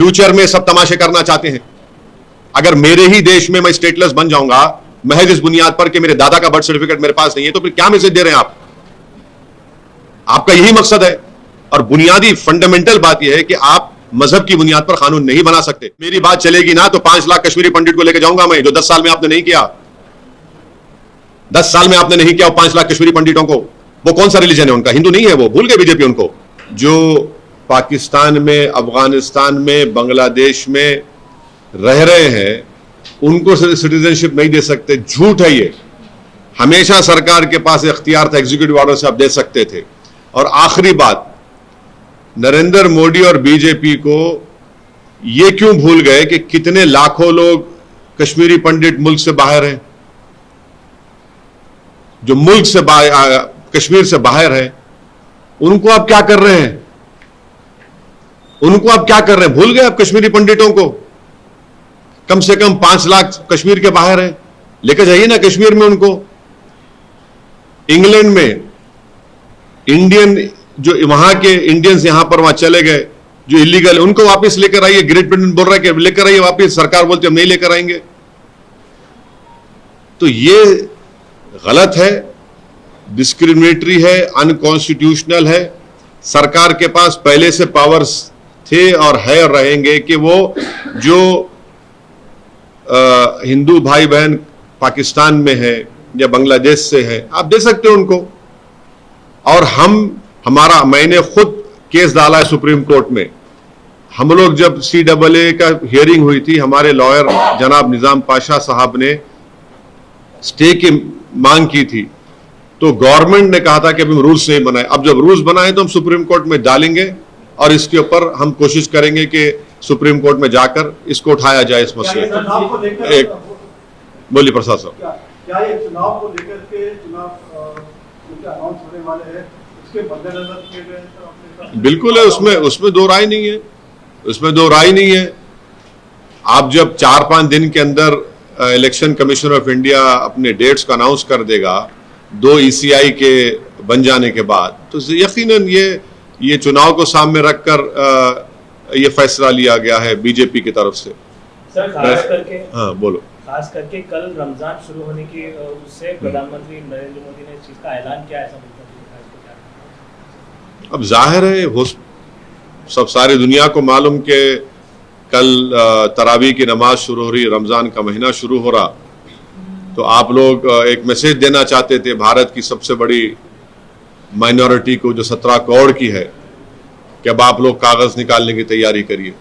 Future में सब तमाशे करना चाहते हैं। अगर मेरे ही देश में मैं स्टेटलेस बन जाऊंगा महज इस बुनियाद पर कि मेरे दादा का बर्थ सर्टिफिकेट मेरे पास नहीं है, तो फिर क्या मैसेज दे रहे हैं आप? आपका यही मकसद है। और बुनियादी फंडामेंटल बात यह है कि आप मजहब की बुनियाद पर कानून नहीं बना सकते। मेरी बात चलेगी ना तो 5 लाख कश्मीरी पंडित को लेकर जाऊंगा मैं, जो 10 साल में आपने नहीं किया। 10 साल में आपने नहीं किया 5 लाख कश्मीरी पंडितों को। वो कौन सा रिलीजन है उनका? हिंदू नहीं है वो, भूल गए बीजेपी उनको। जो पाकिस्तान में, अफगानिस्तान में, बांग्लादेश में रह रहे हैं उनको सिटीजनशिप नहीं दे सकते, झूठ है ये। हमेशा सरकार के पास इख्तियार था, एग्जीक्यूटिव ऑर्डर से आप दे सकते थे। और आखिरी बात, नरेंद्र मोदी और बीजेपी को ये क्यों भूल गए कि कितने लाखों लोग कश्मीरी पंडित मुल्क से बाहर हैं, जो मुल्क से कश्मीर से बाहर है, उनको आप क्या कर रहे हैं? उनको आप क्या कर रहे हैं? भूल गए आप कश्मीरी पंडितों को? कम से कम 5 लाख कश्मीर के बाहर हैं, लेकर जाइए ना कश्मीर में उनको। इंग्लैंड में इंडियन, जो वहां के इंडियंस यहां पर वहां चले गए जो इलीगल, उनको वापस लेकर आइए। ग्रेट ब्रिटेन बोल रहा है कि लेकर आइए वापस, सरकार बोलती है हम नहीं लेकर आएंगे। तो ये गलत है, डिस्क्रिमिनेटरी है, अनकॉन्स्टिट्यूशनल है। सरकार के पास पहले से पावर्स थे और है और रहेंगे कि वो जो हिंदू भाई बहन पाकिस्तान में है या बांग्लादेश से है, आप दे सकते हो उनको। और मैंने खुद केस डाला है सुप्रीम कोर्ट में। हम लोग जब CAA का हियरिंग हुई थी, हमारे लॉयर जनाब निजाम पाशा साहब ने स्टे की मांग की थी, तो गवर्नमेंट ने कहा था कि अभी हम रूल्स नहीं बनाए। अब जब रूल्स बनाए तो हम सुप्रीम कोर्ट में डालेंगे और इसके ऊपर हम कोशिश करेंगे कि सुप्रीम कोर्ट में जाकर इसको उठाया जाए इस मसले को। एक बोलिए प्रसाद साहब, क्या ये चुनाव को लेकर के चुनाव अनाउंस होने वाले हैं, उसके मद्देनजर किए गए? बिल्कुल है, उसमें दो राय नहीं है, उसमें दो राय नहीं है। आप जब 4-5 दिन के अंदर इलेक्शन कमीशन ऑफ इंडिया अपने डेट्स को अनाउंस कर देगा 2 ECI के बन जाने के बाद, तो यकीनन ये चुनाव को सामने रखकर ये फैसला लिया गया है बीजेपी की तरफ से। सर खास करके, हाँ बोलो, खास करके कल रमजान शुरू होने की उससे प्रधानमंत्री नरेंद्र मोदी ने इस चीज का ऐलान किया, ऐसा अब जाहिर है वो सब सारी दुनिया को मालूम कि कल तरावी की नमाज शुरू हो रही, रमजान का महीना शुरू हो रहा, तो आप लोग एक मैसेज देना चाहते थे भारत की सबसे बड़ी माइनॉरिटी को जो 17 करोड़ की है कि अब आप लोग कागज निकालने की तैयारी करिए।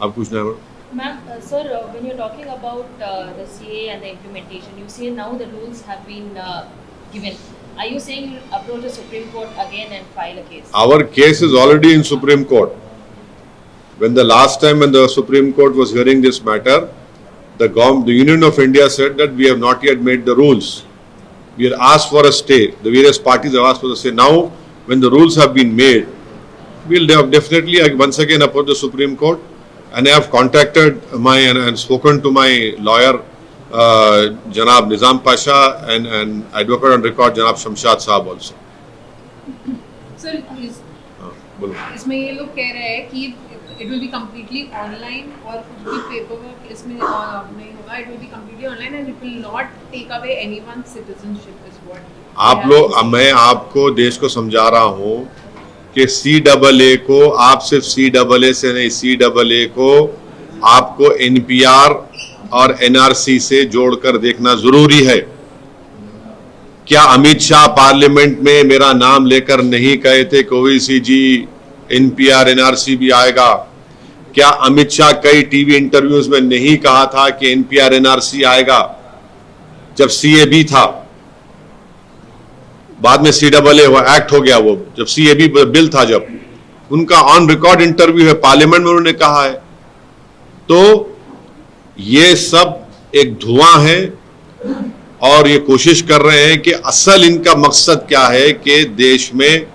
आप कुछ ना Ma'am, sir, when you're talking about the CAA and the implementation, you say now the rules have been given. Are you saying you'll approach the Supreme Court again and file a case? Our case is already in Supreme Court. When the last time when the Supreme Court was hearing this matter, the Union of India said that we have not yet made the rules. We have asked for a stay. The various parties have asked for a stay. Now, when the rules have been made, we'll definitely once again approach the Supreme Court. And I have contacted and spoken to my lawyer, Janab Nizam Pasha, and advocate on record, Janab Shamshad Saab also. Sir, इसमें ये लोग कह रहे हैं कि it will be completely online और कुछ भी paperwork इसमें नहीं होगा. It will be completely online and it will not take away anyone's citizenship is what. मैं आपको देश को समझा रहा हूँ कि CAA को आप सिर्फ CAA से नहीं, CAA को आपको NPR और NRC से जोड़कर देखना जरूरी है। क्या अमित शाह पार्लियामेंट में मेरा नाम लेकर नहीं कहे थे कि ओवैसी जी NPR NRC भी आएगा? क्या अमित शाह कई टीवी इंटरव्यूज में नहीं कहा था कि NPR NRC आएगा? जब CAB था, बाद में CAA हुआ, एक्ट हो गया, वो जब CAB बिल था, जब उनका ऑन रिकॉर्ड इंटरव्यू है पार्लियामेंट में, उन्होंने कहा है। तो ये सब एक धुआं है और ये कोशिश कर रहे हैं कि असल इनका मकसद क्या है कि देश में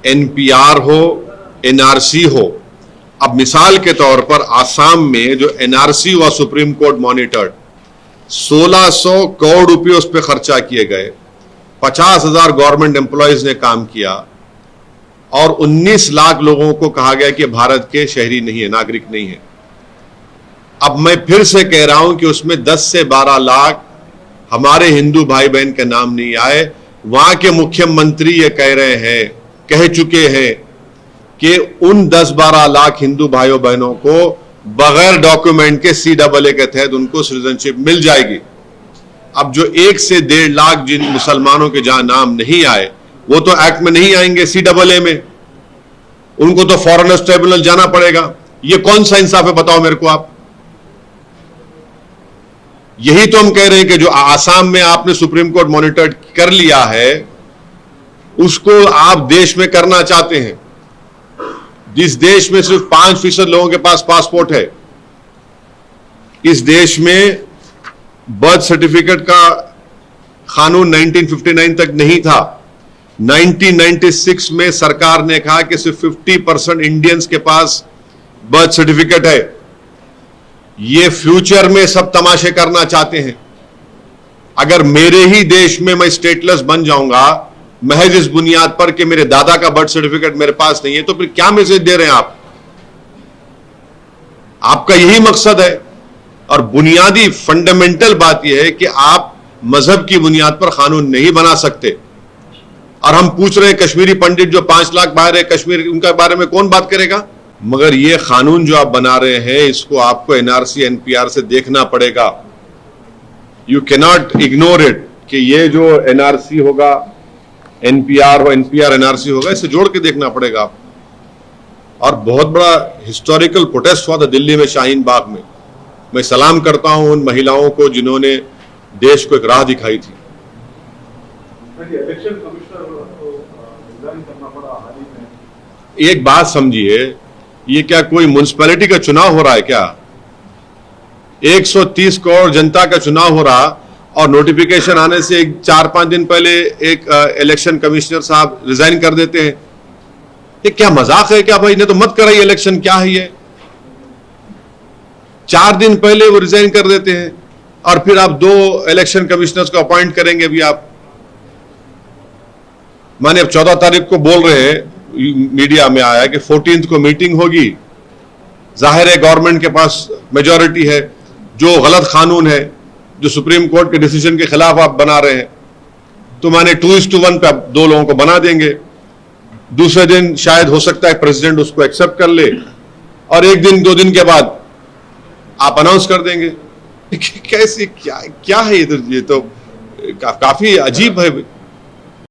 NPR हो, NRC हो। अब मिसाल के तौर पर आसाम में जो NRC हुआ, सुप्रीम कोर्ट मॉनिटर्ड, 1600 करोड़ रुपए उस पर खर्चा किए गए, 50,000 गवर्नमेंट एम्प्लॉयज ने काम किया और 19 लाख लोगों को कहा गया कि भारत के शहरी नहीं है, नागरिक नहीं है। अब मैं फिर से कह रहा हूं कि उसमें 10 से 12 लाख हमारे हिंदू भाई बहन के नाम नहीं आए। वहां के मुख्यमंत्री ये कह चुके हैं कि उन 10-12 लाख हिंदू भाइयों बहनों को बगैर डॉक्यूमेंट के CAA के तहत उनको सिटीजनशिप मिल जाएगी। अब जो 1 से 1.5 लाख जिन मुसलमानों के जहां नाम नहीं आए, वो तो एक्ट में नहीं आएंगे, CAA में, उनको तो फॉरेनर्स ट्रिब्यूनल जाना पड़ेगा। ये कौन सा इंसाफ है, बताओ मेरे को आप। यही तो हम कह रहे हैं कि जो आसाम में आपने सुप्रीम कोर्ट मॉनिटर कर लिया है, उसको आप देश में करना चाहते हैं। जिस देश में सिर्फ 5% लोगों के पास पासपोर्ट है, इस देश में बर्थ सर्टिफिकेट का कानून 1959 तक नहीं था। 1996 में सरकार ने कहा कि सिर्फ 50% इंडियंस के पास बर्थ सर्टिफिकेट है। ये फ्यूचर में सब तमाशे करना चाहते हैं। अगर मेरे ही देश में मैं स्टेटलेस बन जाऊंगा महज इस बुनियाद पर कि मेरे दादा का बर्थ सर्टिफिकेट मेरे पास नहीं है, तो फिर क्या मैसेज दे रहे हैं आप? आपका यही मकसद है। और बुनियादी फंडामेंटल बात यह है कि आप मजहब की बुनियाद पर कानून नहीं बना सकते। और हम पूछ रहे हैं कश्मीरी पंडित जो 5 लाख बाहर है कश्मीर, उनके बारे में कौन बात करेगा? मगर ये कानून जो आप बना रहे हैं, इसको आपको NRC NPR से देखना पड़ेगा। यू कैनॉट इग्नोर इट कि ये जो NRC होगा, NPR हो, NPR NRC होगा, इसे जोड़ के देखना पड़ेगा। और बहुत बड़ा हिस्टोरिकल प्रोटेस्ट हुआ था दिल्ली में, शाहीन बाग में। मैं सलाम करता हूं उन महिलाओं को जिन्होंने देश को एक राह दिखाई थी। इलेक्शन कमिश्नर को रिजाइन करना पड़ा हाल ही में। एक बात समझिए, ये क्या कोई म्युनिसिपैलिटी का चुनाव हो रहा है क्या? 130 करोड़ जनता का चुनाव हो रहा, और नोटिफिकेशन आने से 4-5 दिन पहले एक इलेक्शन कमिश्नर साहब रिजाइन कर देते हैं। ये क्या मजाक है क्या भाई? इन्हें तो मत कराइए इलेक्शन, क्या है ये? 4 दिन पहले वो रिजाइन कर देते हैं और फिर आप 2 इलेक्शन कमिश्नर्स को अपॉइंट करेंगे भी आप। माने अब 14 तारीख को बोल रहे हैं, मीडिया में आया कि 14th को मीटिंग होगी। जाहिर है गवर्नमेंट के पास मेजॉरिटी है। जो गलत कानून है, जो सुप्रीम कोर्ट के डिसीजन के खिलाफ आप बना रहे हैं, तो माने 2:1 पे आप 2 लोगों को बना देंगे। दूसरे दिन शायद हो सकता है प्रेसिडेंट उसको एक्सेप्ट कर ले, और 1 दिन 2 दिन के बाद आप अनाउंस कर देंगे। कैसे क्या है ये तो काफी अजीब है।